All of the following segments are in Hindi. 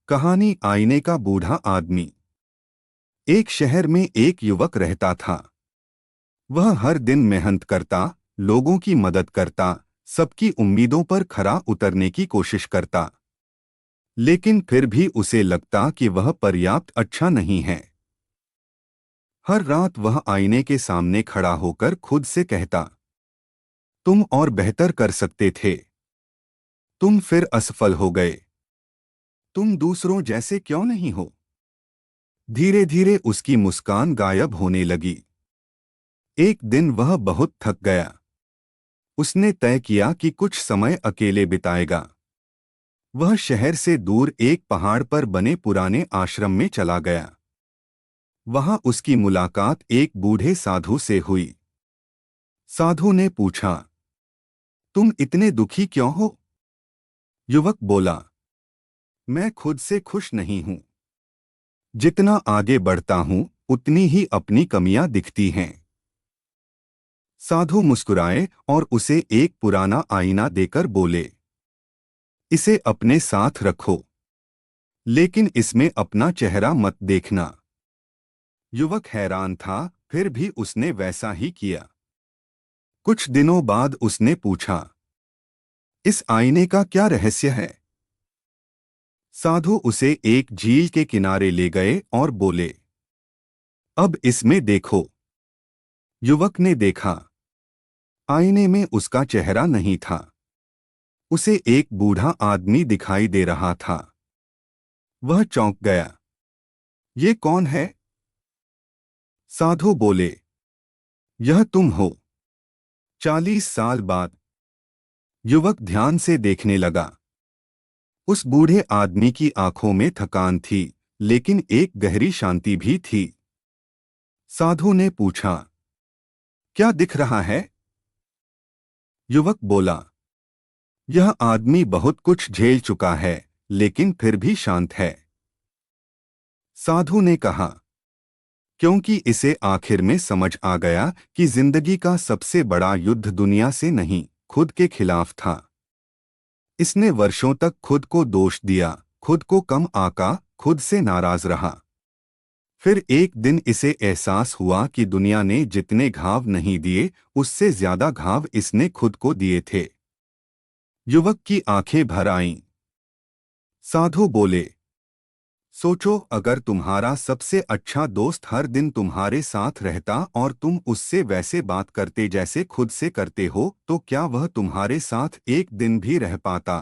कहानी आईने का बूढ़ा आदमी। एक शहर में एक युवक रहता था। वह हर दिन मेहनत करता, लोगों की मदद करता, सबकी उम्मीदों पर खरा उतरने की कोशिश करता। लेकिन फिर भी उसे लगता कि वह पर्याप्त अच्छा नहीं है। हर रात वह आईने के सामने खड़ा होकर खुद से कहता, तुम और बेहतर कर सकते थे। तुम फिर असफल हो गए। तुम दूसरों जैसे क्यों नहीं हो? धीरे धीरे उसकी मुस्कान गायब होने लगी। एक दिन वह बहुत थक गया। उसने तय किया कि कुछ समय अकेले बिताएगा। वह शहर से दूर एक पहाड़ पर बने पुराने आश्रम में चला गया। वहां उसकी मुलाकात एक बूढ़े साधु से हुई। साधु ने पूछा, तुम इतने दुखी क्यों हो? युवक बोला, मैं खुद से खुश नहीं हूं। जितना आगे बढ़ता हूं उतनी ही अपनी कमियां दिखती हैं। साधु मुस्कुराए और उसे एक पुराना आईना देकर बोले, इसे अपने साथ रखो, लेकिन इसमें अपना चेहरा मत देखना। युवक हैरान था, फिर भी उसने वैसा ही किया। कुछ दिनों बाद उसने पूछा, इस आईने का क्या रहस्य है? साधु उसे एक झील के किनारे ले गए और बोले, अब इसमें देखो। युवक ने देखा। आईने में उसका चेहरा नहीं था। उसे एक बूढ़ा आदमी दिखाई दे रहा था। वह चौंक गया। ये कौन है? साधु बोले, यह तुम हो। 40 साल बाद। युवक ध्यान से देखने लगा। उस बूढ़े आदमी की आंखों में थकान थी, लेकिन एक गहरी शांति भी थी। साधु ने पूछा, क्या दिख रहा है? युवक बोला, यह आदमी बहुत कुछ झेल चुका है, लेकिन फिर भी शांत है। साधु ने कहा, क्योंकि इसे आखिर में समझ आ गया कि जिंदगी का सबसे बड़ा युद्ध दुनिया से नहीं, खुद के खिलाफ था। इसने वर्षों तक खुद को दोष दिया, खुद को कम आंका, खुद से नाराज रहा। फिर एक दिन इसे एहसास हुआ कि दुनिया ने जितने घाव नहीं दिए, उससे ज्यादा घाव इसने खुद को दिए थे। युवक की आंखें भर आईं। साधु बोले, सोचो, अगर तुम्हारा सबसे अच्छा दोस्त हर दिन तुम्हारे साथ रहता और तुम उससे वैसे बात करते जैसे खुद से करते हो, तो क्या वह तुम्हारे साथ एक दिन भी रह पाता?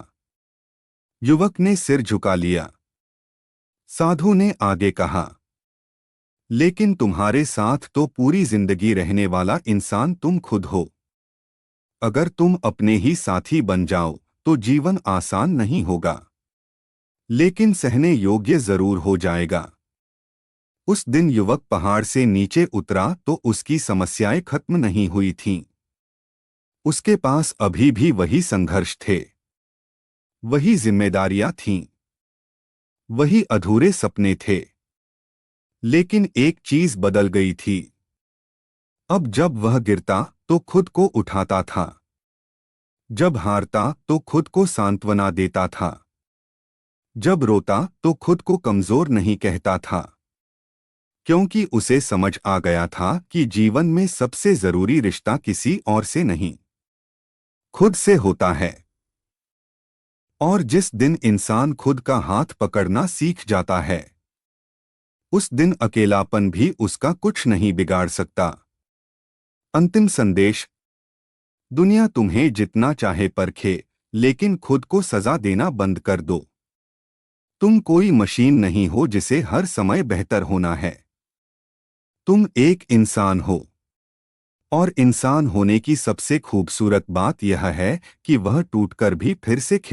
युवक ने सिर झुका लिया। साधु ने आगे कहा, लेकिन तुम्हारे साथ तो पूरी जिंदगी रहने वाला इंसान तुम खुद हो। अगर तुम अपने ही साथी बन जाओ तो जीवन आसान नहीं होगा, लेकिन सहने योग्य जरूर हो जाएगा। उस दिन युवक पहाड़ से नीचे उतरा तो उसकी समस्याएं खत्म नहीं हुई थीं। उसके पास अभी भी वही संघर्ष थे, वही जिम्मेदारियां थीं, वही अधूरे सपने थे। लेकिन एक चीज बदल गई थी। अब जब वह गिरता तो खुद को उठाता था। जब हारता तो खुद को सांत्वना देता था। जब रोता तो खुद को कमजोर नहीं कहता था। क्योंकि उसे समझ आ गया था कि जीवन में सबसे जरूरी रिश्ता किसी और से नहीं, खुद से होता है। और जिस दिन इंसान खुद का हाथ पकड़ना सीख जाता है, उस दिन अकेलापन भी उसका कुछ नहीं बिगाड़ सकता। अंतिम संदेश, दुनिया तुम्हें जितना चाहे परखे, लेकिन खुद को सजा देना बंद कर दो। तुम कोई मशीन नहीं हो जिसे हर समय बेहतर होना है। तुम एक इंसान हो। और इंसान होने की सबसे खूबसूरत बात यह है कि वह टूटकर भी फिर से खिल